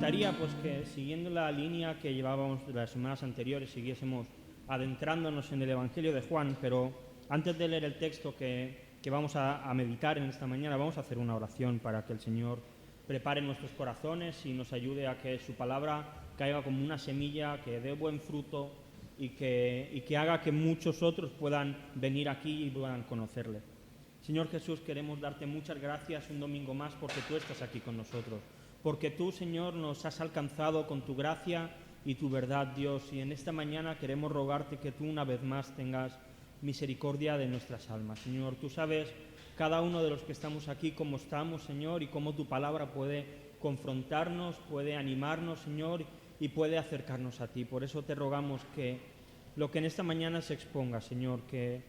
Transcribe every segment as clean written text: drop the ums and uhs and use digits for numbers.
gustaría pues que, siguiendo la línea que llevábamos de las semanas anteriores, siguiésemos adentrándonos en el Evangelio de Juan, pero antes de leer el texto que vamos a meditar en esta mañana, vamos a hacer una oración para que el Señor prepare nuestros corazones y nos ayude a que su palabra caiga como una semilla, que dé buen fruto y que haga que muchos otros puedan venir aquí y puedan conocerle. Señor Jesús, queremos darte muchas gracias un domingo más porque tú estás aquí con nosotros, porque tú, Señor, nos has alcanzado con tu gracia y tu verdad, Dios, y en esta mañana queremos rogarte que tú una vez más tengas misericordia de nuestras almas. Señor, tú sabes cada uno de los que estamos aquí cómo estamos, Señor, y cómo tu palabra puede confrontarnos, puede animarnos, Señor, y puede acercarnos a ti. Por eso te rogamos que lo que en esta mañana se exponga, Señor, que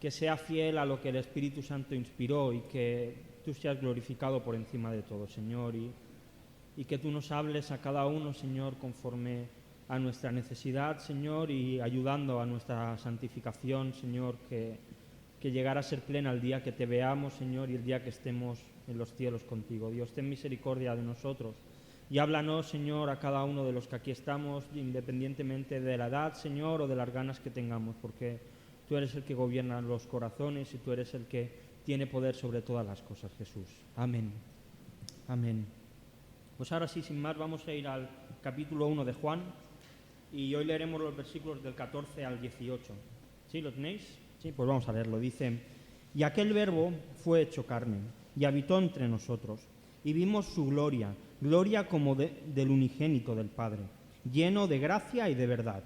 sea fiel a lo que el Espíritu Santo inspiró y que tú seas glorificado por encima de todo, Señor, y que tú nos hables a cada uno, Señor, conforme a nuestra necesidad, Señor, y ayudando a nuestra santificación, Señor, que llegara a ser plena el día que te veamos, Señor, y el día que estemos en los cielos contigo. Dios, ten misericordia de nosotros y háblanos, Señor, a cada uno de los que aquí estamos, independientemente de la edad, Señor, o de las ganas que tengamos, porque tú eres el que gobierna los corazones y tú eres el que tiene poder sobre todas las cosas, Jesús. Amén. Amén. Pues ahora sí, sin más, vamos a ir al capítulo 1 de Juan y hoy leeremos los versículos del 14 al 18. ¿Sí, lo tenéis? Sí, pues vamos a leerlo. Dice: y aquel verbo fue hecho carne y habitó entre nosotros y vimos su gloria, gloria como del unigénito del Padre, lleno de gracia y de verdad.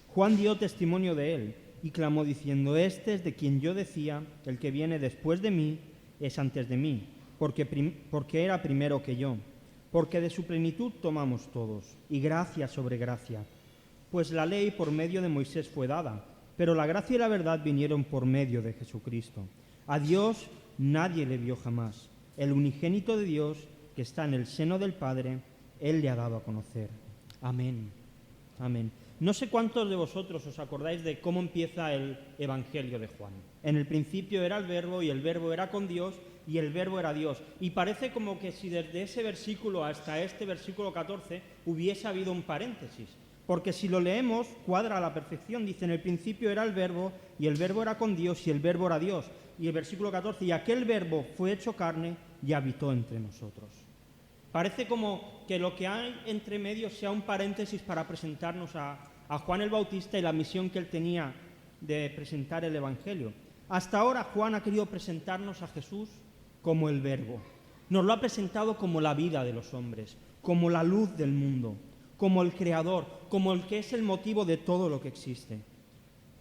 Juan dio testimonio de él y clamó diciendo: este es de quien yo decía, el que viene después de mí es antes de mí, porque era primero que yo. Porque de su plenitud tomamos todos, y gracia sobre gracia. Pues la ley por medio de Moisés fue dada, pero la gracia y la verdad vinieron por medio de Jesucristo. A Dios nadie le vio jamás. El unigénito de Dios, que está en el seno del Padre, Él le ha dado a conocer. Amén. Amén. No sé cuántos de vosotros os acordáis de cómo empieza el Evangelio de Juan. En el principio era el Verbo, y el Verbo era con Dios, y el Verbo era Dios. Y parece como que si desde ese versículo hasta este versículo 14 hubiese habido un paréntesis. Porque si lo leemos, cuadra a la perfección. Dice: en el principio era el Verbo, y el Verbo era con Dios, y el Verbo era Dios. Y el versículo 14, y aquel Verbo fue hecho carne y habitó entre nosotros. Parece como que lo que hay entre medio sea un paréntesis para presentarnos a Juan el Bautista y la misión que él tenía de presentar el Evangelio. Hasta ahora Juan ha querido presentarnos a Jesús como el Verbo. Nos lo ha presentado como la vida de los hombres, como la luz del mundo, como el Creador, como el que es el motivo de todo lo que existe.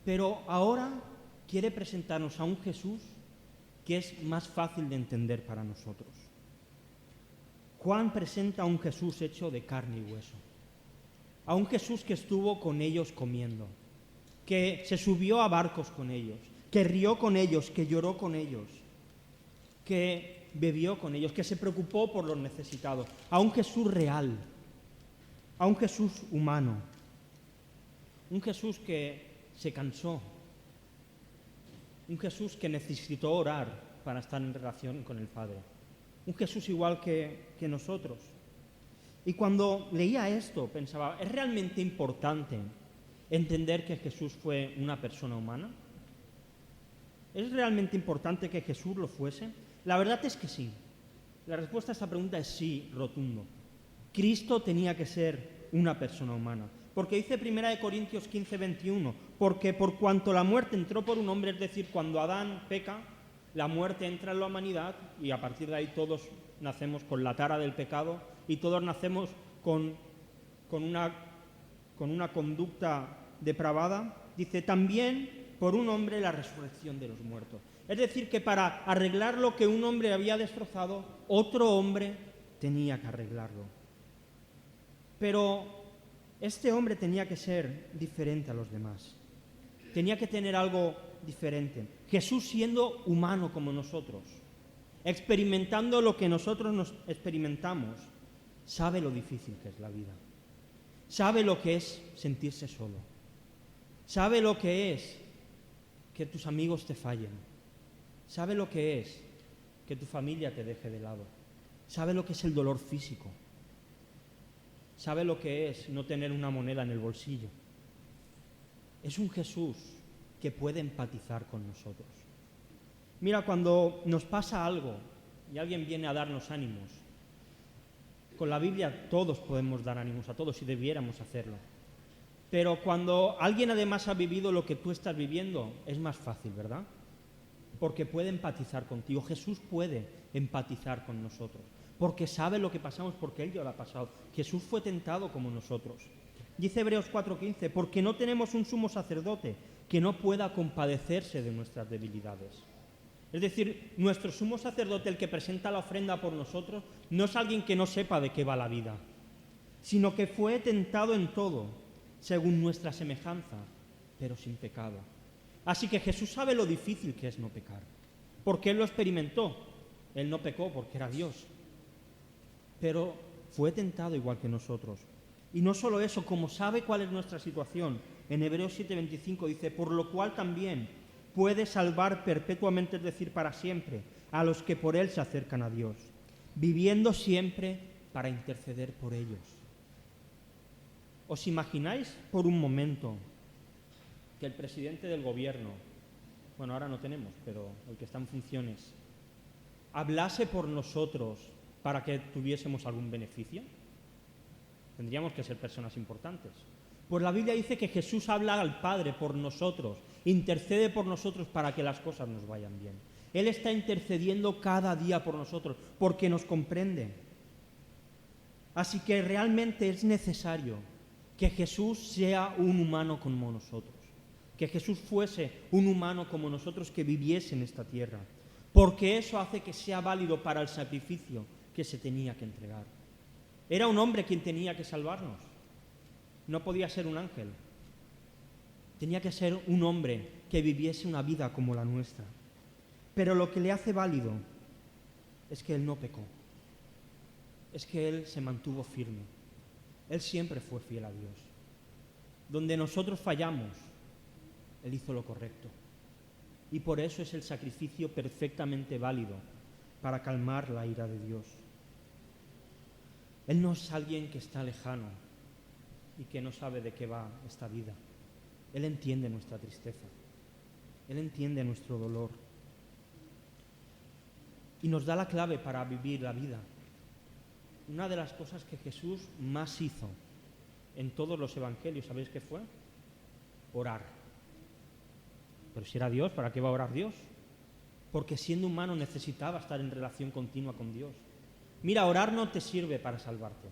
Pero ahora quiere presentarnos a un Jesús que es más fácil de entender para nosotros. Juan presenta a un Jesús hecho de carne y hueso, a un Jesús que estuvo con ellos comiendo, que se subió a barcos con ellos, que rió con ellos, que lloró con ellos, que bebió con ellos, que se preocupó por los necesitados, a un Jesús real, a un Jesús humano, un Jesús que se cansó, un Jesús que necesitó orar para estar en relación con el Padre. Un Jesús igual que nosotros. Y cuando leía esto pensaba, ¿es realmente importante entender que Jesús fue una persona humana? ¿Es realmente importante que Jesús lo fuese? La verdad es que sí. La respuesta a esta pregunta es sí, rotundo. Cristo tenía que ser una persona humana. Porque dice 1 Corintios 15, 21, porque por cuanto la muerte entró por un hombre, es decir, cuando Adán peca, la muerte entra en la humanidad y a partir de ahí todos nacemos con la tara del pecado y todos nacemos con una conducta depravada. Dice también por un hombre la resurrección de los muertos. Es decir, que para arreglar lo que un hombre había destrozado, otro hombre tenía que arreglarlo. Pero este hombre tenía que ser diferente a los demás. Tenía que tener algo diferente. Jesús siendo humano como nosotros, experimentando lo que nosotros nos experimentamos, sabe lo difícil que es la vida. Sabe lo que es sentirse solo. Sabe lo que es que tus amigos te fallen. Sabe lo que es que tu familia te deje de lado. Sabe lo que es el dolor físico. sabe lo que es no tener una moneda en el bolsillo. Es un Jesús que puede empatizar con nosotros. Mira, cuando nos pasa algo y alguien viene a darnos ánimos, con la Biblia todos podemos dar ánimos a todos y debiéramos hacerlo. Pero cuando alguien además ha vivido lo que tú estás viviendo, es más fácil, ¿verdad? Porque puede empatizar contigo. Jesús puede empatizar con nosotros, porque sabe lo que pasamos, porque Él ya lo ha pasado. Jesús fue tentado como nosotros. Dice Hebreos 4:15, porque no tenemos un sumo sacerdote que no pueda compadecerse de nuestras debilidades. Es decir, nuestro sumo sacerdote, el que presenta la ofrenda por nosotros, no es alguien que no sepa de qué va la vida, sino que fue tentado en todo, según nuestra semejanza, pero sin pecado. Así que Jesús sabe lo difícil que es no pecar, porque Él lo experimentó. Él no pecó porque era Dios, pero fue tentado igual que nosotros. Y no solo eso, como sabe cuál es nuestra situación, en Hebreos 7:25 dice, por lo cual también puede salvar perpetuamente, es decir, para siempre, a los que por Él se acercan a Dios, viviendo siempre para interceder por ellos. ¿Os imagináis por un momento que el presidente del gobierno, bueno, ahora no tenemos, pero el que está en funciones, hablase por nosotros para que tuviésemos algún beneficio? Tendríamos que ser personas importantes. Pues la Biblia dice que Jesús habla al Padre por nosotros, intercede por nosotros para que las cosas nos vayan bien. Él está intercediendo cada día por nosotros, porque nos comprende. Así que realmente es necesario que Jesús sea un humano como nosotros, que Jesús fuese un humano como nosotros que viviese en esta tierra, porque eso hace que sea válido para el sacrificio que se tenía que entregar. Era un hombre quien tenía que salvarnos. No podía ser un ángel. Tenía que ser un hombre que viviese una vida como la nuestra. Pero lo que le hace válido es que Él no pecó. Es que Él se mantuvo firme. Él siempre fue fiel a Dios. Donde nosotros fallamos, Él hizo lo correcto. Y por eso es el sacrificio perfectamente válido para calmar la ira de Dios. Él no es alguien que está lejano y que no sabe de qué va esta vida. Él entiende nuestra tristeza. Él entiende nuestro dolor. Y nos da la clave para vivir la vida. Una de las cosas que Jesús más hizo en todos los evangelios, ¿sabéis qué fue? Orar. Pero si era Dios, ¿para qué va a orar Dios? Porque siendo humano necesitaba estar en relación continua con Dios. Mira, orar no te sirve para salvarte.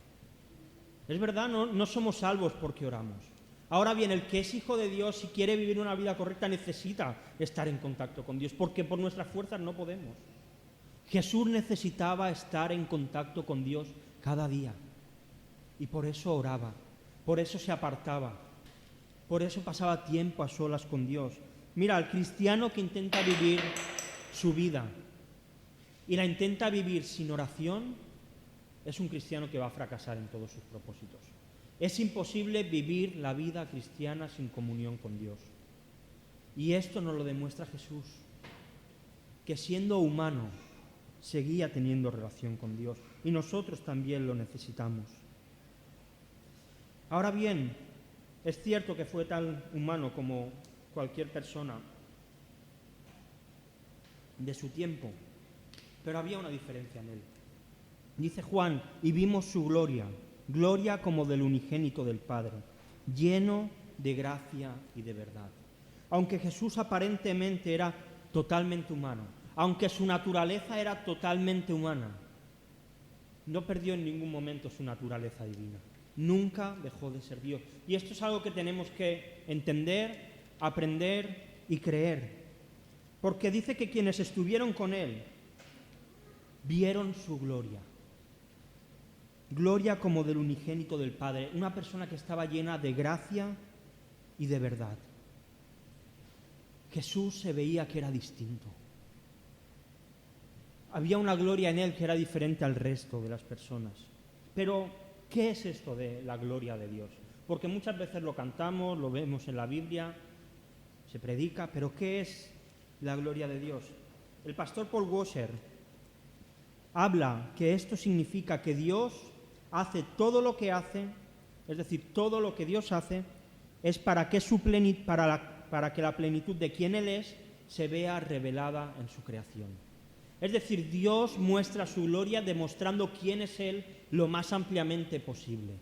Es verdad, no somos salvos porque oramos. Ahora bien, el que es hijo de Dios y quiere vivir una vida correcta necesita estar en contacto con Dios, porque por nuestras fuerzas no podemos. Jesús necesitaba estar en contacto con Dios cada día. Y por eso oraba, por eso se apartaba, por eso pasaba tiempo a solas con Dios. Mira, el cristiano que intenta vivir su vida y la intenta vivir sin oración, es un cristiano que va a fracasar en todos sus propósitos. Es imposible vivir la vida cristiana sin comunión con Dios. Y esto nos lo demuestra Jesús, que siendo humano seguía teniendo relación con Dios. Y nosotros también lo necesitamos. Ahora bien, es cierto que fue tan humano como cualquier persona de su tiempo, pero había una diferencia en él. Dice Juan, y vimos su gloria, gloria como del unigénito del Padre, lleno de gracia y de verdad. Aunque Jesús aparentemente era totalmente humano, aunque su naturaleza era totalmente humana, no perdió en ningún momento su naturaleza divina. Nunca dejó de ser Dios. Y esto es algo que tenemos que entender, aprender y creer. Porque dice que quienes estuvieron con Él vieron su gloria. Gloria como del unigénito del Padre. Una persona que estaba llena de gracia y de verdad. Jesús se veía que era distinto. Había una gloria en Él que era diferente al resto de las personas. Pero, ¿qué es esto de la gloria de Dios? Porque muchas veces lo cantamos, lo vemos en la Biblia, se predica, pero ¿qué es la gloria de Dios? El pastor Paul Washer habla que esto significa que Dios hace todo lo que hace, es decir, todo lo que Dios hace, es para que la plenitud de quien Él es se vea revelada en su creación. Es decir, Dios muestra su gloria demostrando quién es Él lo más ampliamente posible.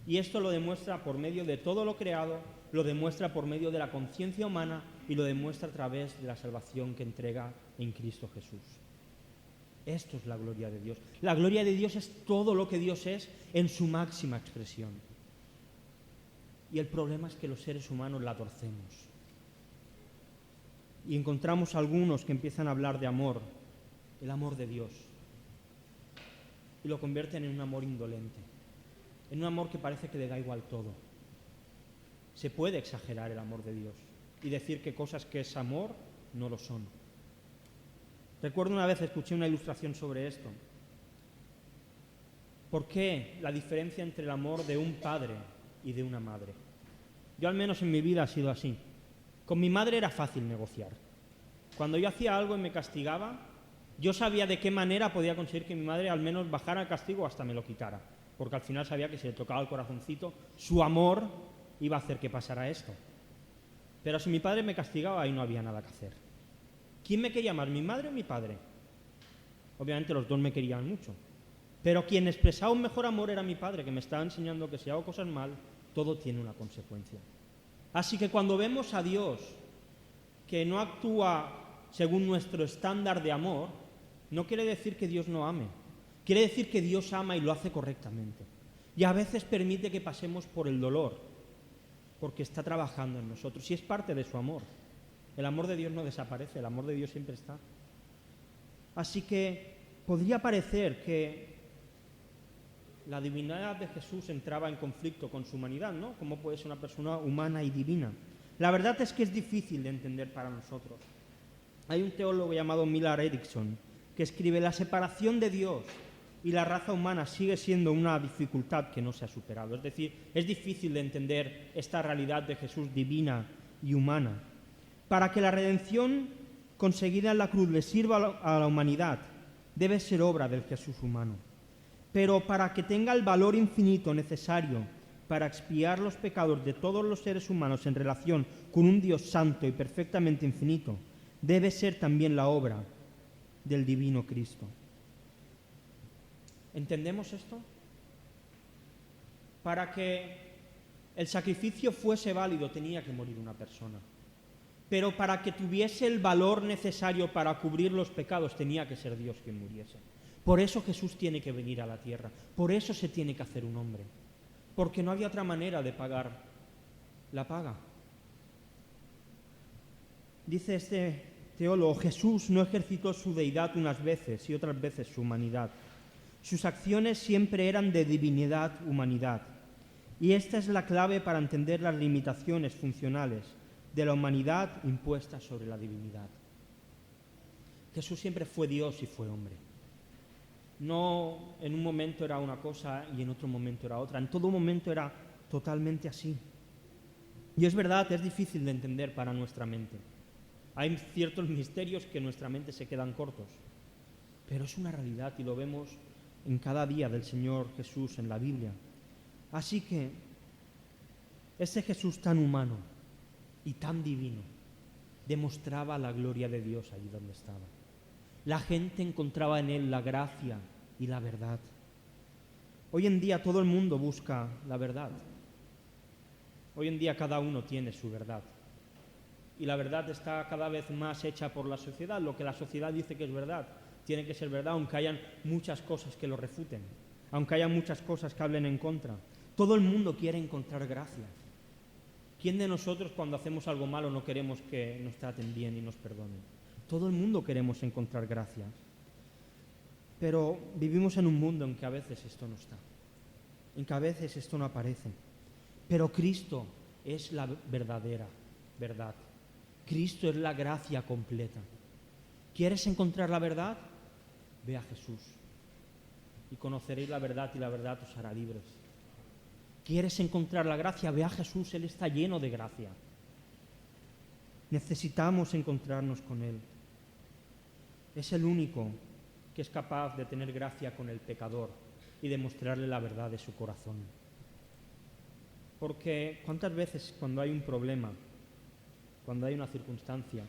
Y esto lo demuestra por medio de todo lo creado, lo demuestra por medio de la conciencia humana y lo demuestra a través de la salvación que entrega en Cristo Jesús. Esto es la gloria de Dios. La gloria de Dios es todo lo que Dios es en su máxima expresión. Y el problema es que los seres humanos la torcemos. Y encontramos algunos que empiezan a hablar de amor, el amor de Dios, y lo convierten en un amor indolente, en un amor que parece que le da igual todo. Se puede exagerar el amor de Dios y decir que cosas que es amor no lo son. Recuerdo una vez escuché una ilustración sobre esto. ¿Por qué la diferencia entre el amor de un padre y de una madre? Yo al menos en mi vida ha sido así. Con mi madre era fácil negociar. Cuando yo hacía algo y me castigaba, yo sabía de qué manera podía conseguir que mi madre al menos bajara el castigo o hasta me lo quitara, porque al final sabía que si le tocaba el corazoncito, su amor iba a hacer que pasara esto. Pero si mi padre me castigaba, ahí no había nada que hacer. ¿Quién me quería más, mi madre o mi padre? Obviamente los dos me querían mucho, pero quien expresaba un mejor amor era mi padre, que me estaba enseñando que si hago cosas mal, todo tiene una consecuencia. Así que cuando vemos a Dios que no actúa según nuestro estándar de amor, no quiere decir que Dios no ame. Quiere decir que Dios ama y lo hace correctamente. Y a veces permite que pasemos por el dolor, porque está trabajando en nosotros y es parte de su amor. El amor de Dios no desaparece, el amor de Dios siempre está. Así que podría parecer que la divinidad de Jesús entraba en conflicto con su humanidad, ¿no? ¿Cómo puede ser una persona humana y divina? La verdad es que es difícil de entender para nosotros. Hay un teólogo llamado Millard Erickson que escribe: la separación de Dios y la raza humana sigue siendo una dificultad que no se ha superado. Es decir, es difícil de entender esta realidad de Jesús divina y humana. Para que la redención conseguida en la cruz le sirva a la humanidad, debe ser obra del Jesús humano. Pero para que tenga el valor infinito necesario para expiar los pecados de todos los seres humanos en relación con un Dios santo y perfectamente infinito, debe ser también la obra del divino Cristo. ¿Entendemos esto? Para que el sacrificio fuese válido tenía que morir una persona. Pero para que tuviese el valor necesario para cubrir los pecados tenía que ser Dios quien muriese. Por eso Jesús tiene que venir a la tierra. Por eso se tiene que hacer un hombre. Porque no había otra manera de pagar la paga. Dice este teólogo: Jesús no ejercitó su deidad unas veces y otras veces su humanidad. Sus acciones siempre eran de divinidad-humanidad. Y esta es la clave para entender las limitaciones funcionales de la humanidad impuesta sobre la divinidad. Jesús siempre fue Dios y fue hombre. No en un momento era una cosa y en otro momento era otra. En todo momento era totalmente así. Y es verdad, es difícil de entender para nuestra mente. Hay ciertos misterios que en nuestra mente se quedan cortos. Pero es una realidad y lo vemos en cada día del Señor Jesús en la Biblia. Así que ese Jesús tan humano y tan divino demostraba la gloria de Dios allí donde estaba. La gente encontraba en él la gracia y la verdad. Hoy en día todo el mundo busca la verdad. Hoy en día cada uno tiene su verdad. Y la verdad está cada vez más hecha por la sociedad. Lo que la sociedad dice que es verdad, tiene que ser verdad, aunque hayan muchas cosas que lo refuten, aunque haya muchas cosas que hablen en contra. Todo el mundo quiere encontrar gracia. ¿Quién de nosotros cuando hacemos algo malo no queremos que nos traten bien y nos perdonen? Todo el mundo queremos encontrar gracia. Pero vivimos en un mundo en que a veces esto no está, en que a veces esto no aparece. Pero Cristo es la verdadera verdad. Cristo es la gracia completa. ¿Quieres encontrar la verdad? Ve a Jesús y conoceréis la verdad y la verdad os hará libres. ¿Quieres encontrar la gracia? Ve a Jesús, Él está lleno de gracia. Necesitamos encontrarnos con Él. Es el único que es capaz de tener gracia con el pecador y de mostrarle la verdad de su corazón. Porque ¿cuántas veces cuando hay un problema, cuando hay una circunstancia,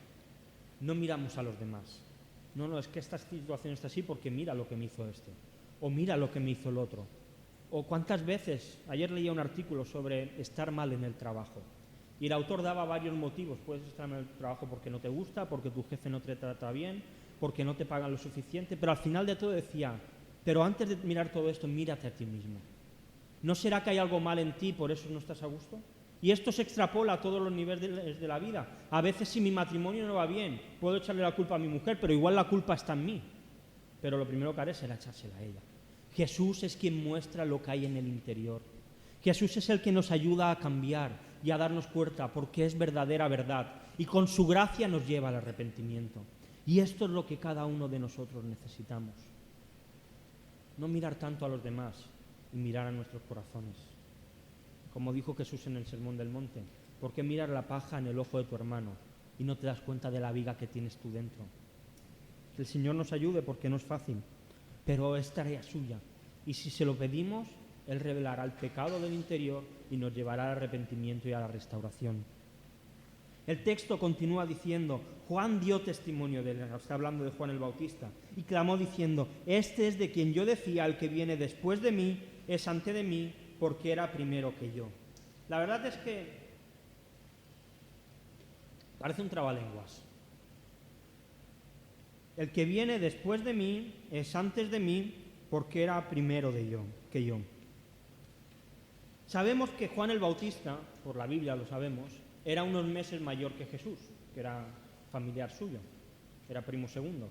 no miramos a los demás? No, es que esta situación está así porque mira lo que me hizo este, o mira lo que me hizo el otro. O cuántas veces, ayer leía un artículo sobre estar mal en el trabajo, y el autor daba varios motivos. Puedes estar mal en el trabajo porque no te gusta, porque tu jefe no te trata bien, porque no te pagan lo suficiente, pero al final de todo decía, pero antes de mirar todo esto, mírate a ti mismo. ¿No será que hay algo mal en ti y por eso no estás a gusto? Y esto se extrapola a todos los niveles de la vida. A veces si mi matrimonio no va bien, puedo echarle la culpa a mi mujer, pero igual la culpa está en mí. Pero lo primero que haré será echársela a ella. Jesús es quien muestra lo que hay en el interior. Jesús es el que nos ayuda a cambiar y a darnos cuenta porque es verdadera verdad. Y con su gracia nos lleva al arrepentimiento. Y esto es lo que cada uno de nosotros necesitamos. No mirar tanto a los demás y mirar a nuestros corazones. Como dijo Jesús en el Sermón del Monte, ¿por qué mirar la paja en el ojo de tu hermano y no te das cuenta de la viga que tienes tú dentro? Que el Señor nos ayude porque no es fácil, pero es tarea suya. Y si se lo pedimos, Él revelará el pecado del interior y nos llevará al arrepentimiento y a la restauración. El texto continúa diciendo, Juan dio testimonio de él, está hablando de Juan el Bautista, y clamó diciendo, este es de quien yo decía, el que viene después de mí, es antes de mí, porque era primero que yo. La verdad es que parece un trabalenguas. El que viene después de mí es antes de mí, porque era primero que yo. Sabemos que Juan el Bautista, por la Biblia lo sabemos, era unos meses mayor que Jesús, que era familiar suyo, era primo segundo.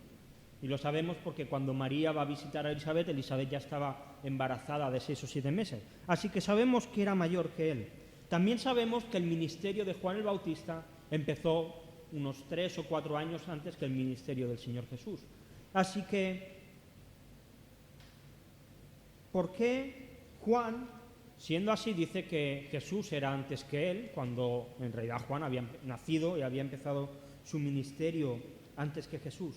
Y lo sabemos porque cuando María va a visitar a Elizabeth, Elizabeth ya estaba embarazada de 6 o 7 meses. Así que sabemos que era mayor que él. También sabemos que el ministerio de Juan el Bautista empezó unos 3 o 4 años antes que el ministerio del Señor Jesús. Así que, ¿por qué Juan, siendo así, dice que Jesús era antes que él, cuando en realidad Juan había nacido y había empezado su ministerio antes que Jesús?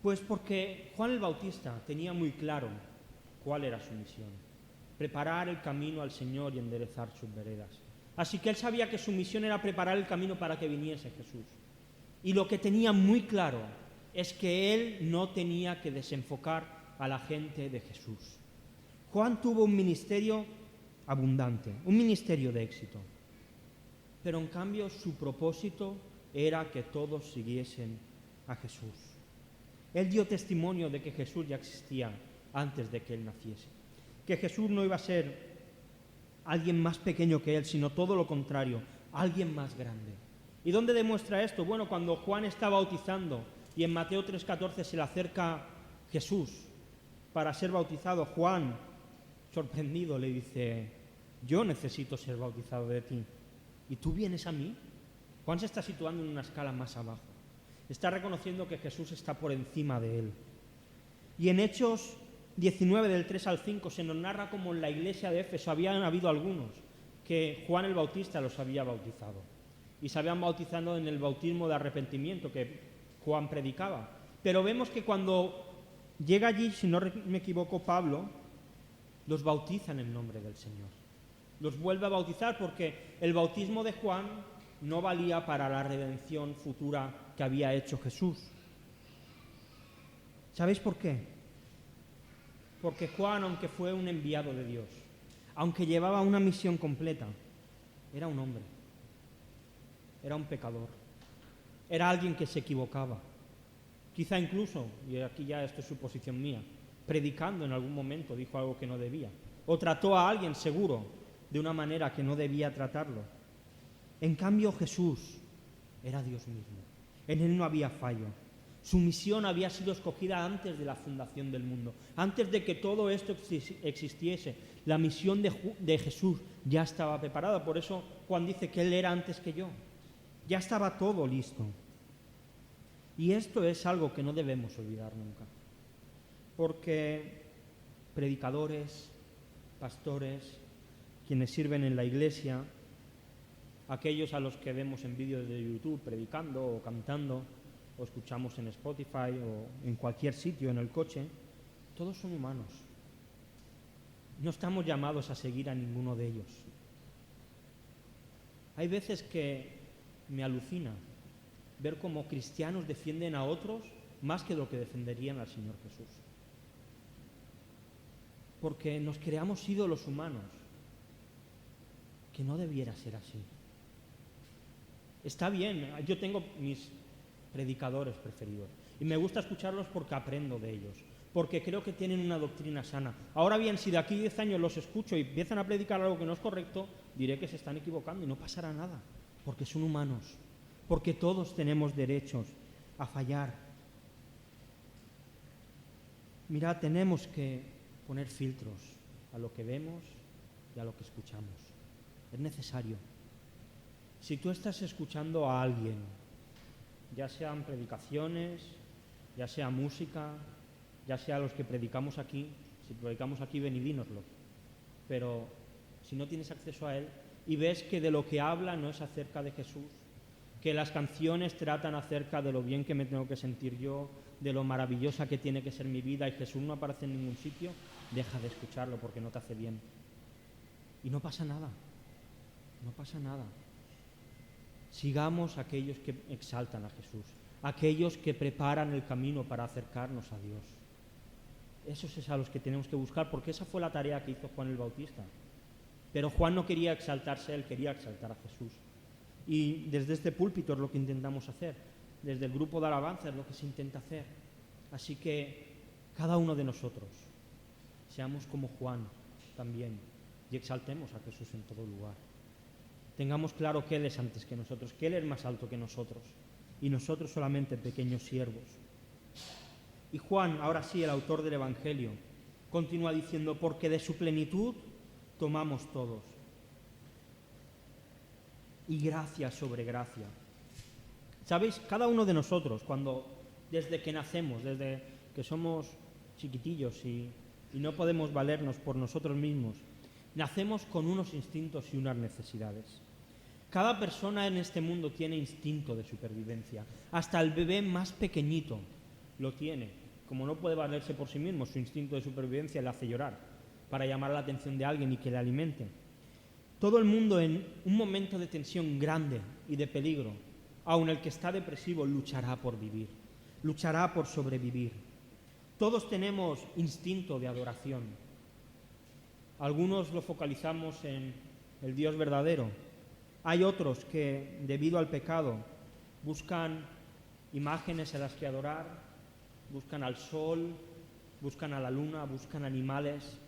Pues porque Juan el Bautista tenía muy claro cuál era su misión: preparar el camino al Señor y enderezar sus veredas. Así que él sabía que su misión era preparar el camino para que viniese Jesús. Y lo que tenía muy claro es que él no tenía que desenfocar a la gente de Jesús. Juan tuvo un ministerio abundante, un ministerio de éxito, pero en cambio su propósito era que todos siguiesen a Jesús. Él dio testimonio de que Jesús ya existía antes de que él naciese, que Jesús no iba a ser alguien más pequeño que él, sino todo lo contrario, alguien más grande. ¿Y dónde demuestra esto? Bueno, cuando Juan está bautizando y en Mateo 3,14 se le acerca Jesús para ser bautizado, Juan, sorprendido, le dice, yo necesito ser bautizado de ti, ¿y tú vienes a mí? Juan se está situando en una escala más abajo. Está reconociendo que Jesús está por encima de él. Y en Hechos 19, del 3 al 5, se nos narra como en la iglesia de Éfeso habían habido algunos que Juan el Bautista los había bautizado. Y se habían bautizado en el bautismo de arrepentimiento que Juan predicaba. Pero vemos que cuando llega allí, si no me equivoco, Pablo, los bautiza en el nombre del Señor. Los vuelve a bautizar porque el bautismo de Juan no valía para la redención futura que había hecho Jesús. ¿Sabéis por qué? Porque Juan, aunque fue un enviado de Dios, aunque llevaba una misión completa, era un hombre, era un pecador, era alguien que se equivocaba. Quizá incluso, y aquí ya esto es suposición mía, predicando en algún momento dijo algo que no debía, o trató a alguien seguro de una manera que no debía tratarlo. En cambio Jesús era Dios mismo, en él no había fallo. Su misión había sido escogida antes de la fundación del mundo, antes de que todo esto existiese. La misión de Jesús ya estaba preparada, por eso Juan dice que él era antes que yo. Ya estaba todo listo. Y esto es algo que no debemos olvidar nunca, porque predicadores, pastores, quienes sirven en la iglesia, aquellos a los que vemos en vídeos de YouTube predicando o cantando, o escuchamos en Spotify o en cualquier sitio, en el coche, todos son humanos. No estamos llamados a seguir a ninguno de ellos. Hay veces que me alucina ver cómo cristianos defienden a otros más que lo que defenderían al Señor Jesús. Porque nos creamos ídolos humanos, que no debiera ser así. Está bien, yo tengo mis predicadores preferidos y me gusta escucharlos porque aprendo de ellos, porque creo que tienen una doctrina sana. Ahora bien, si de aquí 10 años los escucho y empiezan a predicar algo que no es correcto, diré que se están equivocando y no pasará nada, porque son humanos, porque todos tenemos derechos a fallar. Mira, tenemos que poner filtros a lo que vemos y a lo que escuchamos. Es necesario. Si tú estás escuchando a alguien, ya sean predicaciones, ya sea música, ya sea los que predicamos aquí, si predicamos aquí, ven y dínoslo. Pero si no tienes acceso a él y ves que de lo que habla no es acerca de Jesús, que las canciones tratan acerca de lo bien que me tengo que sentir yo, de lo maravillosa que tiene que ser mi vida y Jesús no aparece en ningún sitio, deja de escucharlo porque no te hace bien. Y no pasa nada, no pasa nada. Sigamos a aquellos que exaltan a Jesús, aquellos que preparan el camino para acercarnos a Dios. Esos es a los que tenemos que buscar, porque esa fue la tarea que hizo Juan el Bautista. Pero Juan no quería exaltarse, él quería exaltar a Jesús. Y desde este púlpito es lo que intentamos hacer, desde el grupo de alabanza es lo que se intenta hacer. Así que cada uno de nosotros seamos como Juan también y exaltemos a Jesús en todo lugar. Tengamos claro que Él es antes que nosotros, que Él es más alto que nosotros y nosotros solamente pequeños siervos. Y Juan, ahora sí, el autor del Evangelio, continúa diciendo, porque de su plenitud tomamos todos. Y gracia sobre gracia. ¿Sabéis? Cada uno de nosotros, desde que nacemos, desde que somos chiquitillos y no podemos valernos por nosotros mismos, nacemos con unos instintos y unas necesidades. Cada persona en este mundo tiene instinto de supervivencia. Hasta el bebé más pequeñito lo tiene. Como no puede valerse por sí mismo, su instinto de supervivencia le hace llorar para llamar la atención de alguien y que le alimente. Todo el mundo en un momento de tensión grande y de peligro, aun el que está depresivo, luchará por vivir, luchará por sobrevivir. Todos tenemos instinto de adoración. Algunos lo focalizamos en el Dios verdadero. Hay otros que, debido al pecado, buscan imágenes a las que adorar, buscan al sol, buscan a la luna, buscan animales.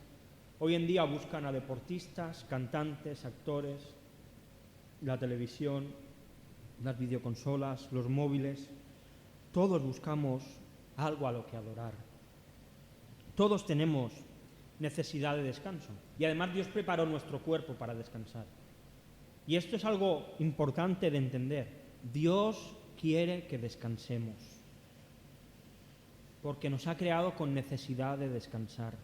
Hoy en día buscan a deportistas, cantantes, actores, la televisión, las videoconsolas, los móviles. Todos buscamos algo a lo que adorar. Todos tenemos necesidad de descanso. Y además Dios preparó nuestro cuerpo para descansar. Y esto es algo importante de entender. Dios quiere que descansemos, porque nos ha creado con necesidad de descansar.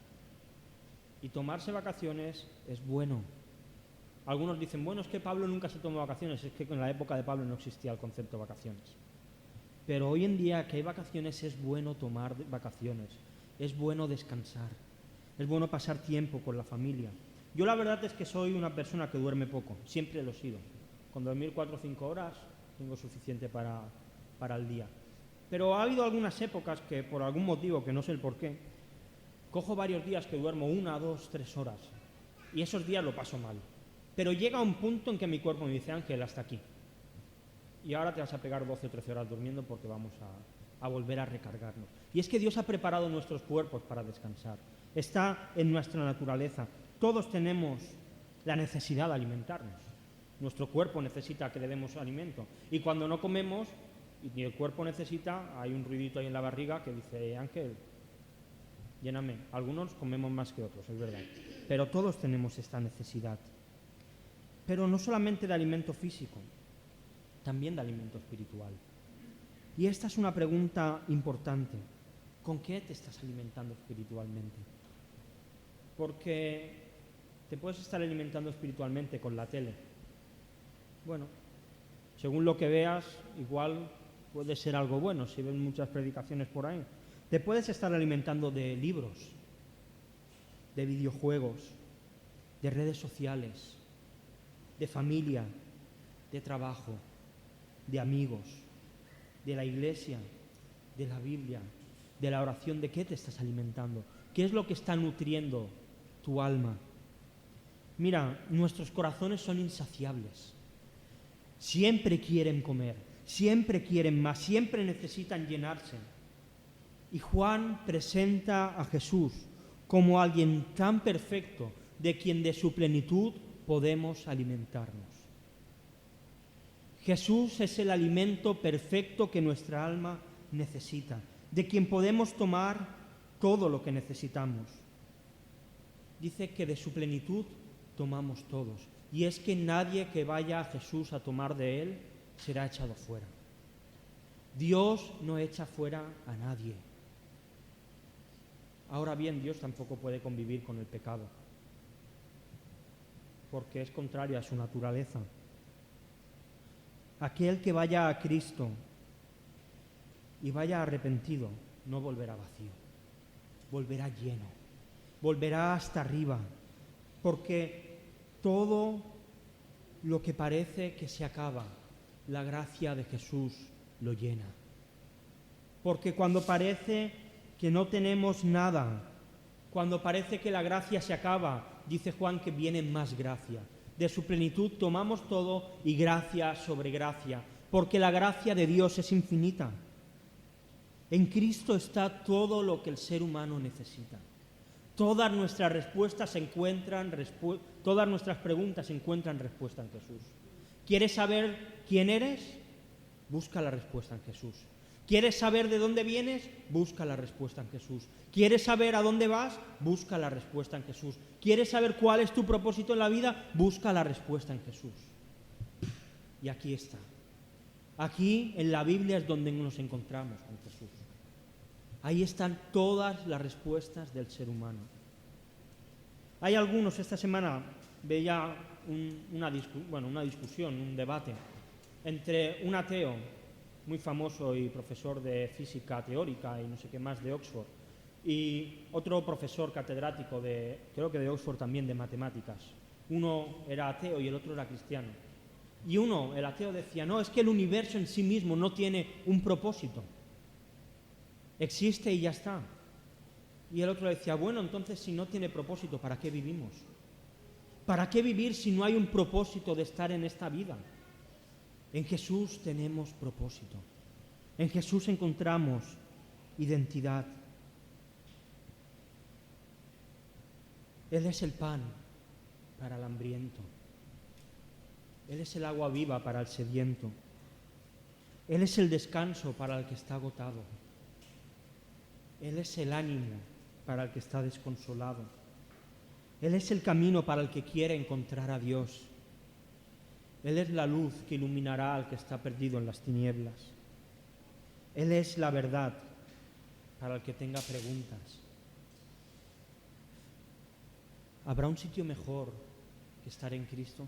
Y tomarse vacaciones es bueno. Algunos dicen, bueno, es que Pablo nunca se tomó vacaciones. Es que en la época de Pablo no existía el concepto de vacaciones. Pero hoy en día que hay vacaciones es bueno tomar vacaciones. Es bueno descansar. Es bueno pasar tiempo con la familia. Yo la verdad es que soy una persona que duerme poco. Siempre lo he sido. Con dormir 4 o 5 horas tengo suficiente para el día. Pero ha habido algunas épocas que por algún motivo, que no sé el por qué, cojo varios días que duermo 1, 2, 3 horas. Y esos días lo paso mal. Pero llega un punto en que mi cuerpo me dice, Ángel, hasta aquí. Y ahora te vas a pegar 12 o 13 horas durmiendo porque vamos a volver a recargarnos. Y es que Dios ha preparado nuestros cuerpos para descansar. Está en nuestra naturaleza. Todos tenemos la necesidad de alimentarnos. Nuestro cuerpo necesita que le demos alimento. Y cuando no comemos, y el cuerpo necesita, hay un ruidito ahí en la barriga que dice, Ángel, lléname. Algunos comemos más que otros, es verdad. Pero todos tenemos esta necesidad. Pero no solamente de alimento físico, también de alimento espiritual. Y esta es una pregunta importante. ¿Con qué te estás alimentando espiritualmente? Porque te puedes estar alimentando espiritualmente con la tele. Bueno, según lo que veas, igual puede ser algo bueno, si ves muchas predicaciones por ahí. Te puedes estar alimentando de libros. de videojuegos, de redes sociales, de familia, de trabajo, de amigos, de la iglesia, de la Biblia, de la oración? ¿De qué te estás alimentando? ¿Qué es lo que está nutriendo tu alma? Mira, nuestros corazones son insaciables. Siempre quieren comer, siempre quieren más, siempre necesitan llenarse. Y Juan presenta a Jesús como alguien tan perfecto, de quien de su plenitud podemos alimentarnos. Jesús es el alimento perfecto que nuestra alma necesita, de quien podemos tomar todo lo que necesitamos. Dice que de su plenitud tomamos todos, y es que nadie que vaya a Jesús a tomar de él será echado fuera. Dios no echa fuera a nadie. Ahora bien, Dios tampoco puede convivir con el pecado, porque es contrario a su naturaleza. Aquel que vaya a Cristo y vaya arrepentido no volverá vacío, volverá lleno, volverá hasta arriba, porque todo lo que parece que se acaba, la gracia de Jesús lo llena. Porque cuando parece que no tenemos nada, cuando parece que la gracia se acaba, dice Juan que viene más gracia. De su plenitud tomamos todo y gracia sobre gracia, porque la gracia de Dios es infinita. En Cristo está todo lo que el ser humano necesita. Todas nuestras respuestas todas nuestras preguntas encuentran respuesta en Jesús. ¿Quieres saber quién eres? Busca la respuesta en Jesús. ¿Quieres saber de dónde vienes? Busca la respuesta en Jesús. ¿Quieres saber a dónde vas? Busca la respuesta en Jesús. ¿Quieres saber cuál es tu propósito en la vida? Busca la respuesta en Jesús. Y aquí está. Aquí en la Biblia es donde nos encontramos con Jesús. Ahí están todas las respuestas del ser humano. Hay algunos, esta semana veía una discusión, un debate entre un ateo muy famoso y profesor de física teórica y no sé qué más de Oxford, y otro profesor catedrático creo que de Oxford también, de matemáticas. Uno era ateo y el otro era cristiano. Y el ateo decía, no, es que el universo en sí mismo no tiene un propósito. Existe y ya está. Y el otro decía, bueno, entonces si no tiene propósito, ¿para qué vivimos? ¿Para qué vivir si no hay un propósito de estar en esta vida? En Jesús tenemos propósito. En Jesús encontramos identidad. Él es el pan para el hambriento. Él es el agua viva para el sediento. Él es el descanso para el que está agotado. Él es el ánimo para el que está desconsolado. Él es el camino para el que quiere encontrar a Dios. Él es la luz que iluminará al que está perdido en las tinieblas. Él es la verdad para el que tenga preguntas. ¿Habrá un sitio mejor que estar en Cristo?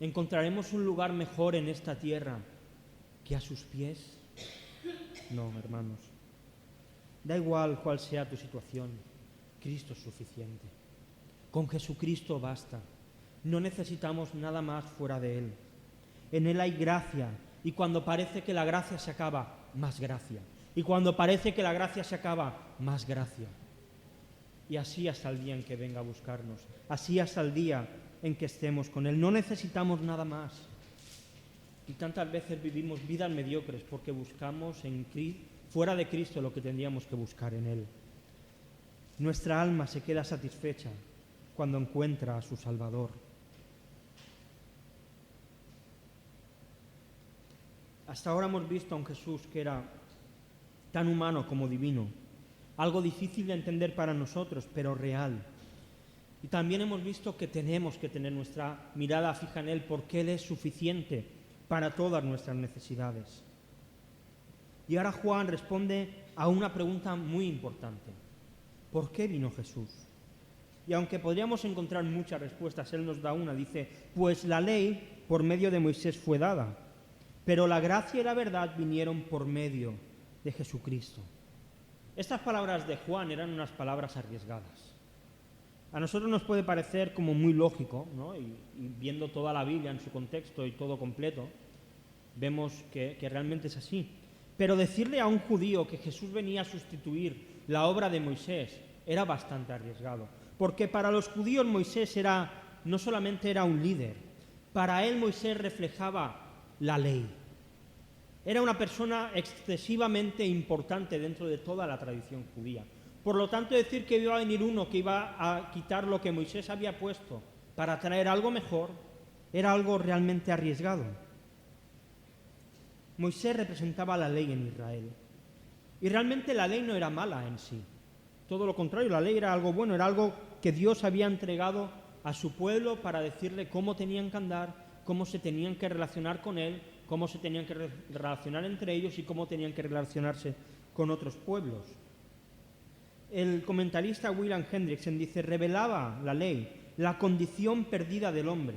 ¿Encontraremos un lugar mejor en esta tierra que a sus pies? No, hermanos. Da igual cuál sea tu situación, Cristo es suficiente. Con Jesucristo basta. No necesitamos nada más fuera de Él. En Él hay gracia, y cuando parece que la gracia se acaba, más gracia. Y cuando parece que la gracia se acaba, más gracia. Y así hasta el día en que venga a buscarnos, así hasta el día en que estemos con Él. No necesitamos nada más. Y tantas veces vivimos vidas mediocres porque buscamos fuera de Cristo lo que tendríamos que buscar en Él. Nuestra alma se queda satisfecha cuando encuentra a su Salvador. Hasta ahora hemos visto a un Jesús que era tan humano como divino, algo difícil de entender para nosotros, pero real. Y también hemos visto que tenemos que tener nuestra mirada fija en Él porque Él es suficiente para todas nuestras necesidades. Y ahora Juan responde a una pregunta muy importante. ¿Por qué vino Jesús? Y aunque podríamos encontrar muchas respuestas, Él nos da una. Dice, pues la ley por medio de Moisés fue dada, pero la gracia y la verdad vinieron por medio de Jesucristo. Estas palabras de Juan eran unas palabras arriesgadas. A nosotros nos puede parecer como muy lógico, ¿no? Y viendo toda la Biblia en su contexto y todo completo, vemos que realmente es así. Pero decirle a un judío que Jesús venía a sustituir la obra de Moisés era bastante arriesgado, porque para los judíos Moisés no solamente era un líder, para él Moisés reflejaba la ley. Era una persona excesivamente importante dentro de toda la tradición judía. Por lo tanto, decir que iba a venir uno que iba a quitar lo que Moisés había puesto para traer algo mejor era algo realmente arriesgado. Moisés representaba la ley en Israel. Y realmente la ley no era mala en sí. Todo lo contrario, la ley era algo bueno, era algo que Dios había entregado a su pueblo para decirle cómo tenían que andar, cómo se tenían que relacionar con él, cómo se tenían que relacionar entre ellos y cómo tenían que relacionarse con otros pueblos. El comentarista William Hendrickson dice: revelaba la ley la condición perdida del hombre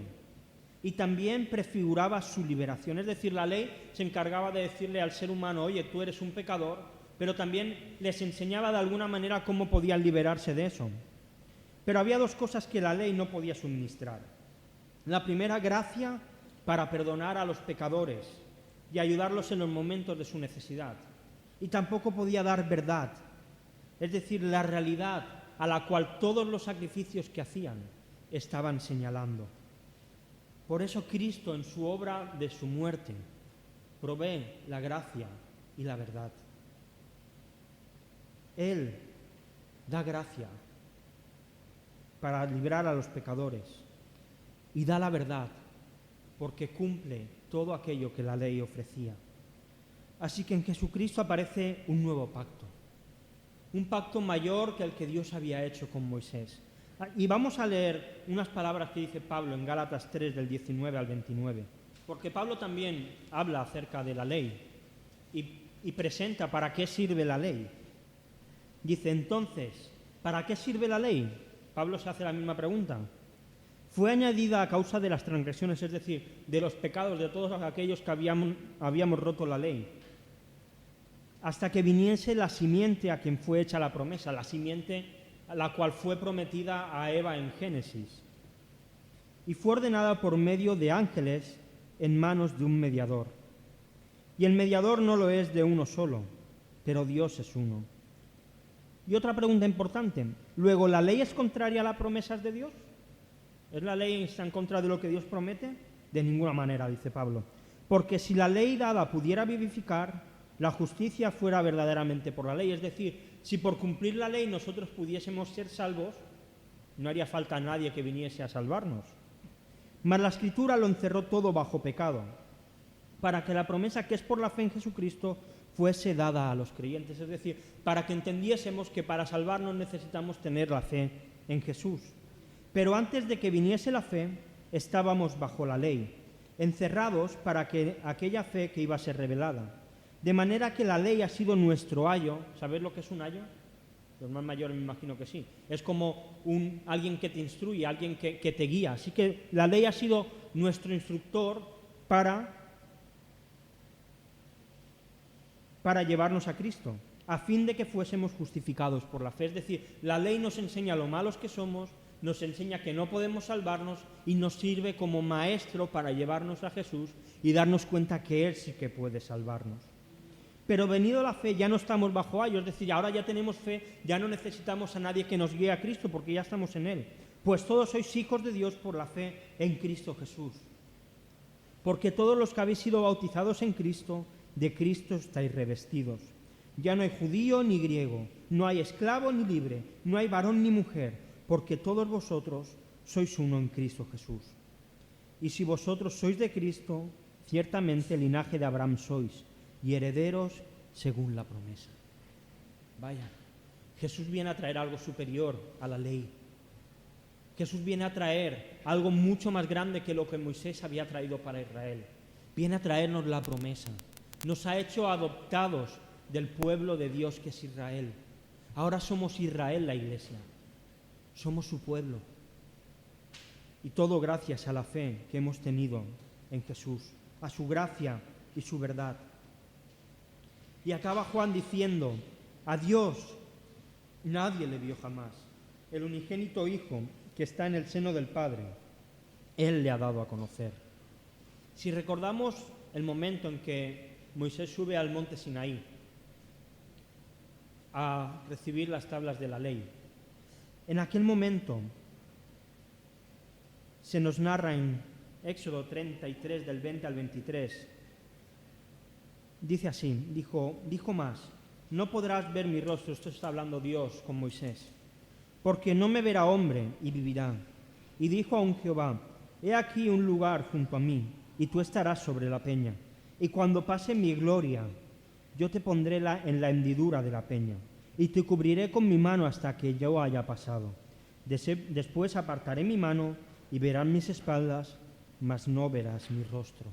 y también prefiguraba su liberación. Es decir, la ley se encargaba de decirle al ser humano: oye, tú eres un pecador, pero también les enseñaba de alguna manera cómo podían liberarse de eso. Pero había dos cosas que la ley no podía suministrar. La primera, gracia para perdonar a los pecadores y ayudarlos en los momentos de su necesidad. Y tampoco podía dar verdad, es decir, la realidad a la cual todos los sacrificios que hacían estaban señalando. Por eso Cristo, en su obra de su muerte, provee la gracia y la verdad. Él da gracia para librar a los pecadores y da la verdad porque cumple todo aquello que la ley ofrecía. Así que en Jesucristo aparece un nuevo pacto, un pacto mayor que el que Dios había hecho con Moisés. Y vamos a leer unas palabras que dice Pablo en Gálatas 3, del 19 al 29, porque Pablo también habla acerca de la ley y presenta para qué sirve la ley. Dice: entonces, ¿para qué sirve la ley? Pablo se hace la misma pregunta. Fue añadida a causa de las transgresiones, es decir, de los pecados de todos aquellos que habíamos roto la ley, hasta que viniese la simiente a quien fue hecha la promesa, la simiente a la cual fue prometida a Eva en Génesis, y fue ordenada por medio de ángeles en manos de un mediador. Y el mediador no lo es de uno solo, pero Dios es uno. Y otra pregunta importante: ¿luego la ley es contraria a las promesas de Dios? ¿Es la ley está en contra de lo que Dios promete? De ninguna manera, dice Pablo. Porque si la ley dada pudiera vivificar, la justicia fuera verdaderamente por la ley. Es decir, si por cumplir la ley nosotros pudiésemos ser salvos, no haría falta a nadie que viniese a salvarnos. Mas la Escritura lo encerró todo bajo pecado, para que la promesa que es por la fe en Jesucristo fuese dada a los creyentes. Es decir, para que entendiésemos que para salvarnos necesitamos tener la fe en Jesús. Pero antes de que viniese la fe, estábamos bajo la ley, encerrados para que aquella fe que iba a ser revelada. De manera que la ley ha sido nuestro ayo. ¿Sabéis lo que es un ayo? Los más mayores me imagino que sí. Es como alguien que te instruye, alguien que te guía. Así que la ley ha sido nuestro instructor para llevarnos a Cristo, a fin de que fuésemos justificados por la fe. Es decir, la ley nos enseña lo malos que somos, nos enseña que no podemos salvarnos y nos sirve como maestro para llevarnos a Jesús y darnos cuenta que Él sí que puede salvarnos. Pero venido la fe ya no estamos bajo ayo, es decir, ahora ya tenemos fe, ya no necesitamos a nadie que nos guíe a Cristo porque ya estamos en Él. Pues todos sois hijos de Dios por la fe en Cristo Jesús. Porque todos los que habéis sido bautizados en Cristo, de Cristo estáis revestidos. Ya no hay judío ni griego, no hay esclavo ni libre, no hay varón ni mujer, porque todos vosotros sois uno en Cristo Jesús. Y si vosotros sois de Cristo, ciertamente linaje de Abraham sois, y herederos según la promesa. Vaya, Jesús viene a traer algo superior a la ley. Jesús viene a traer algo mucho más grande que lo que Moisés había traído para Israel. Viene a traernos la promesa. Nos ha hecho adoptados del pueblo de Dios que es Israel. Ahora somos Israel, la iglesia. Somos su pueblo. Y todo gracias a la fe que hemos tenido en Jesús, a su gracia y su verdad. Y acaba Juan diciendo: a Dios nadie le vio jamás. el unigénito Hijo que está en el seno del Padre, Él le ha dado a conocer. Si recordamos el momento en que Moisés sube al monte Sinaí a recibir las tablas de la ley, en aquel momento se nos narra en Éxodo 33, del 20 al 23, dice así, dijo más, no podrás ver mi rostro, esto está hablando Dios con Moisés, porque no me verá hombre y vivirá. Y dijo aún Jehová, he aquí un lugar junto a mí, y tú estarás sobre la peña. Y cuando pase mi gloria, yo te pondré en la hendidura de la peña, y te cubriré con mi mano hasta que yo haya pasado. Después apartaré mi mano, y verán mis espaldas, mas no verás mi rostro.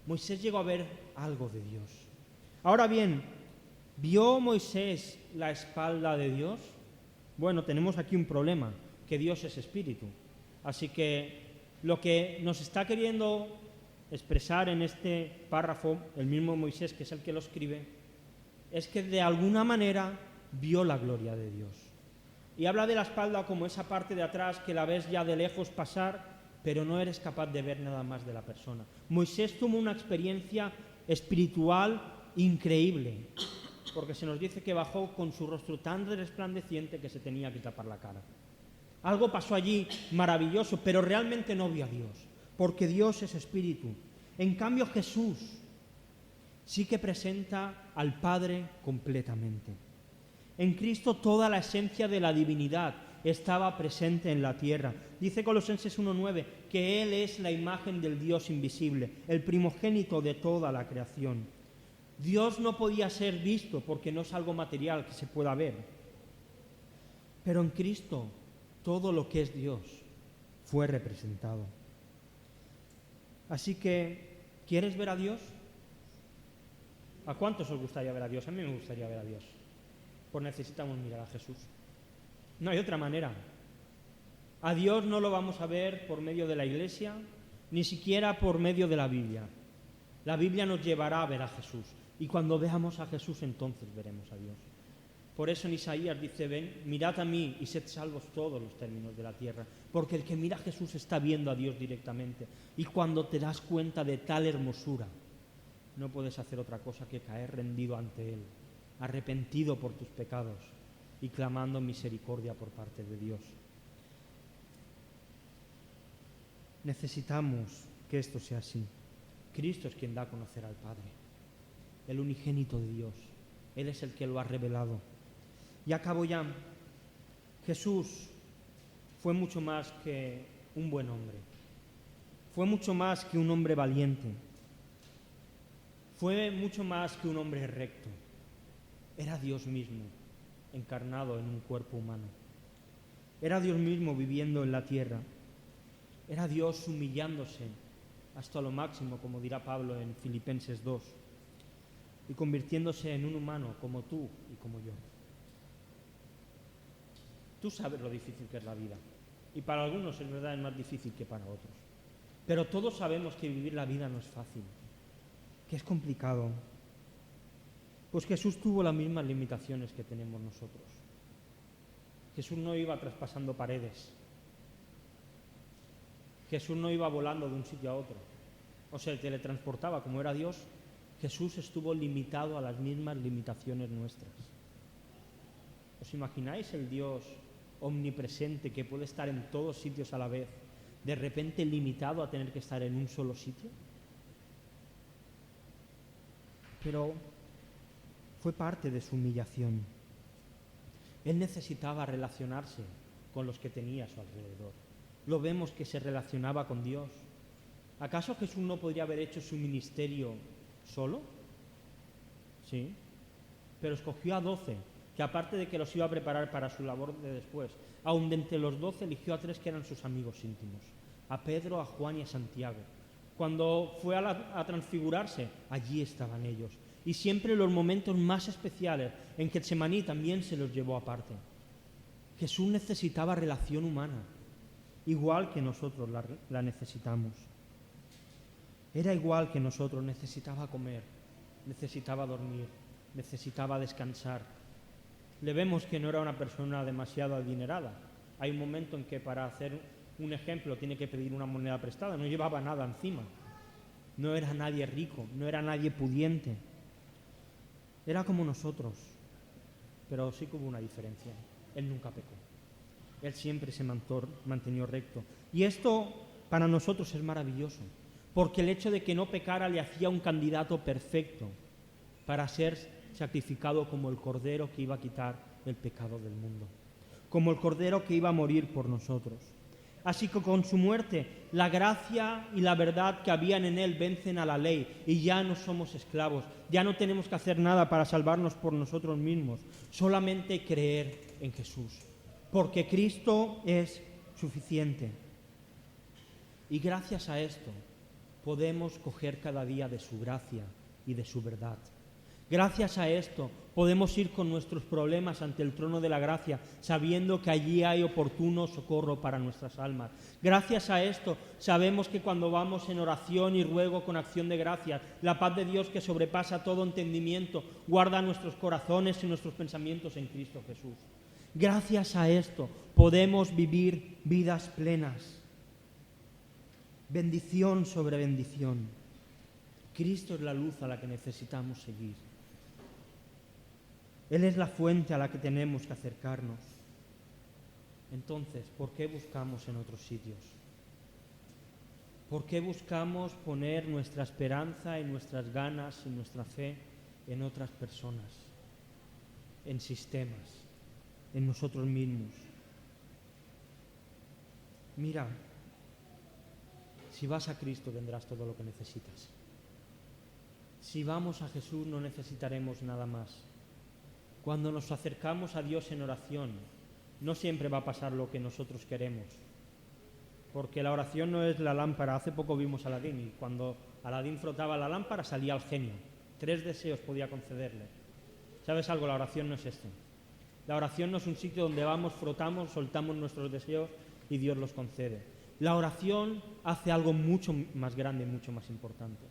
Moisés llegó a ver algo de Dios. Ahora bien, ¿vio Moisés la espalda de Dios? Bueno, tenemos aquí un problema, que Dios es espíritu. Así que lo que nos está queriendo expresar en este párrafo, el mismo Moisés, que es el que lo escribe, es que de alguna manera vio la gloria de Dios. Y habla de la espalda como esa parte de atrás que la ves ya de lejos pasar, pero no eres capaz de ver nada más de la persona. Moisés tuvo una experiencia espiritual increíble, porque se nos dice que bajó con su rostro tan resplandeciente que se tenía que tapar la cara. Algo pasó allí maravilloso, pero realmente no vio a Dios, porque Dios es espíritu. En cambio, Jesús sí que presenta al Padre completamente. En Cristo toda la esencia de la divinidad estaba presente en la tierra. Dice Colosenses 1:9 que Él es la imagen del Dios invisible, el primogénito de toda la creación. Dios no podía ser visto porque no es algo material que se pueda ver. Pero en Cristo todo lo que es Dios fue representado. Así que, ¿quieres ver a Dios? ¿A cuántos os gustaría ver a Dios? A mí me gustaría ver a Dios. Pues necesitamos mirar a Jesús. No hay otra manera. A Dios no lo vamos a ver por medio de la Iglesia, ni siquiera por medio de la Biblia. La Biblia nos llevará a ver a Jesús. Y cuando veamos a Jesús, entonces veremos a Dios. Por eso en Isaías dice, ven, mirad a mí y sed salvos todos los términos de la tierra. Porque el que mira a Jesús está viendo a Dios directamente. Y cuando te das cuenta de tal hermosura, no puedes hacer otra cosa que caer rendido ante Él, arrepentido por tus pecados y clamando misericordia por parte de Dios. Necesitamos que esto sea así. Cristo es quien da a conocer al Padre, el unigénito de Dios. Él es el que lo ha revelado. Y acabo ya. Jesús fue mucho más que un buen hombre. Fue mucho más que un hombre valiente. Fue mucho más que un hombre recto. Era Dios mismo, encarnado en un cuerpo humano. Era Dios mismo viviendo en la tierra. Era Dios humillándose hasta lo máximo, como dirá Pablo en Filipenses 2, y convirtiéndose en un humano como tú y como yo. Tú sabes lo difícil que es la vida, y para algunos es verdad, es más difícil que para otros. Pero todos sabemos que vivir la vida no es fácil, que es complicado. Pues Jesús tuvo las mismas limitaciones que tenemos nosotros. Jesús no iba traspasando paredes. Jesús no iba volando de un sitio a otro. O se teletransportaba como era Dios. Jesús estuvo limitado a las mismas limitaciones nuestras. ¿Os imagináis el Dios omnipresente que puede estar en todos sitios a la vez, de repente limitado a tener que estar en un solo sitio? Pero fue parte de su humillación. Él necesitaba relacionarse con los que tenía a su alrededor. Lo vemos que se relacionaba con Dios. ¿Acaso Jesús no podría haber hecho su ministerio solo? Sí, pero escogió a 12, que aparte de que los iba a preparar para su labor de después, aun de entre los 12 eligió a 3 que eran sus amigos íntimos, a Pedro, a Juan y a Santiago. Cuando fue a transfigurarse, allí estaban ellos. Y siempre en los momentos más especiales, en Getsemaní también se los llevó aparte. Jesús necesitaba relación humana, igual que nosotros la necesitamos. Era igual que nosotros, necesitaba comer, necesitaba dormir, necesitaba descansar. le vemos que no era una persona demasiado adinerada. Hay un momento en que para hacer un ejemplo tiene que pedir una moneda prestada, no llevaba nada encima. No era nadie rico, no era nadie pudiente. Era como nosotros, pero sí que hubo una diferencia. Él nunca pecó. Él siempre se mantenió recto. Y esto para nosotros es maravilloso, porque el hecho de que no pecara le hacía un candidato perfecto para ser sacrificado como el cordero que iba a quitar el pecado del mundo, como el cordero que iba a morir por nosotros. Así que con su muerte, la gracia y la verdad que habían en él vencen a la ley y ya no somos esclavos, ya no tenemos que hacer nada para salvarnos por nosotros mismos, solamente creer en Jesús, porque Cristo es suficiente. Y gracias a esto podemos coger cada día de su gracia y de su verdad. Gracias a esto podemos ir con nuestros problemas ante el trono de la gracia, sabiendo que allí hay oportuno socorro para nuestras almas. Gracias a esto sabemos que cuando vamos en oración y ruego con acción de gracias, la paz de Dios que sobrepasa todo entendimiento, guarda nuestros corazones y nuestros pensamientos en Cristo Jesús. Gracias a esto podemos vivir vidas plenas. Bendición sobre bendición. Cristo es la luz a la que necesitamos seguir. Él es la fuente a la que tenemos que acercarnos. Entonces, ¿por qué buscamos en otros sitios? ¿Por qué buscamos poner nuestra esperanza y nuestras ganas y nuestra fe en otras personas, en sistemas, en nosotros mismos? Mira, si vas a Cristo tendrás todo lo que necesitas. Si vamos a Jesús no necesitaremos nada más. Cuando nos acercamos a Dios en oración, no siempre va a pasar lo que nosotros queremos, porque la oración no es la lámpara. Hace poco vimos a Aladín y cuando Aladín frotaba la lámpara salía el genio. 3 deseos podía concederle. ¿Sabes algo? La oración no es esto. La oración no es un sitio donde vamos, frotamos, soltamos nuestros deseos y Dios los concede. La oración hace algo mucho más grande, mucho más importante.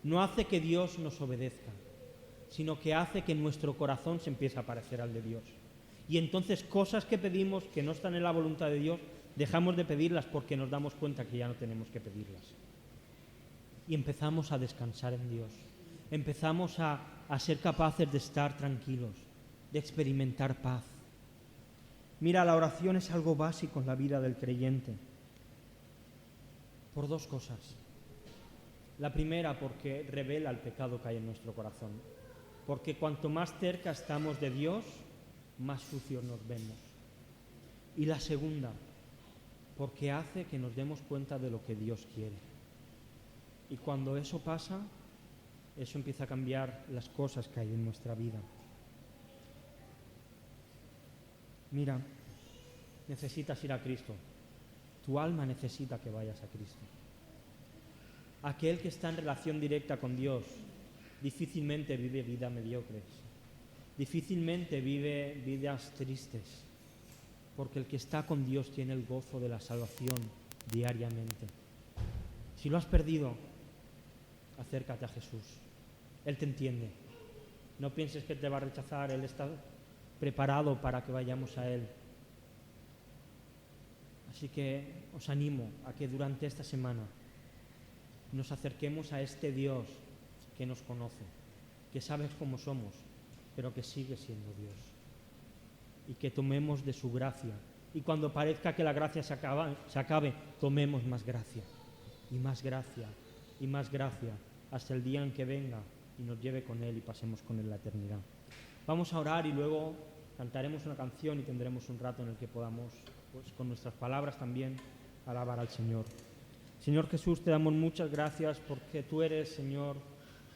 No hace que Dios nos obedezca, sino que hace que nuestro corazón se empiece a parecer al de Dios. Y entonces cosas que pedimos que no están en la voluntad de Dios, dejamos de pedirlas porque nos damos cuenta que ya no tenemos que pedirlas. Y empezamos a descansar en Dios. Empezamos a ser capaces de estar tranquilos, de experimentar paz. Mira, la oración es algo básico en la vida del creyente. Por 2 cosas. La primera, porque revela el pecado que hay en nuestro corazón. Porque cuanto más cerca estamos de Dios, más sucios nos vemos. Y la segunda, porque hace que nos demos cuenta de lo que Dios quiere. Y cuando eso pasa, eso empieza a cambiar las cosas que hay en nuestra vida. Mira, necesitas ir a Cristo. Tu alma necesita que vayas a Cristo. Aquel que está en relación directa con Dios difícilmente vive vidas mediocres, difícilmente vive vidas tristes, porque el que está con Dios tiene el gozo de la salvación diariamente. Si lo has perdido, acércate a Jesús. Él te entiende. No pienses que te va a rechazar. Él está preparado para que vayamos a Él. Así que os animo a que durante esta semana nos acerquemos a este Dios que nos conoce, que sabe cómo somos, pero que sigue siendo Dios. Y que tomemos de su gracia. Y cuando parezca que la gracia se acabe, tomemos más gracia, y más gracia, y más gracia, hasta el día en que venga y nos lleve con Él y pasemos con Él la eternidad. Vamos a orar y luego cantaremos una canción y tendremos un rato en el que podamos, pues, con nuestras palabras también, alabar al Señor. Señor Jesús, te damos muchas gracias porque tú eres, Señor,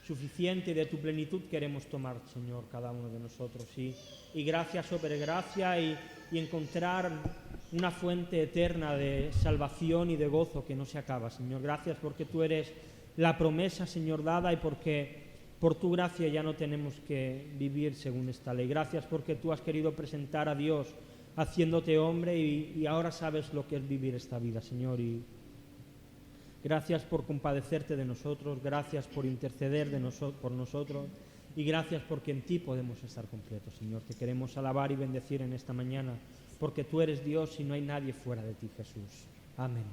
suficiente y de tu plenitud queremos tomar, Señor, cada uno de nosotros. Y gracia sobre gracia y encontrar una fuente eterna de salvación y de gozo que no se acaba, Señor. Gracias porque tú eres la promesa, Señor, dada y porque por tu gracia ya no tenemos que vivir según esta ley. Gracias porque tú has querido presentar a Dios haciéndote hombre y ahora sabes lo que es vivir esta vida, Señor. Y gracias por compadecerte de nosotros, gracias por interceder por nosotros, Y gracias porque en ti podemos estar completos, Señor. Te queremos alabar y bendecir en esta mañana, porque tú eres Dios y no hay nadie fuera de ti, Jesús. Amén.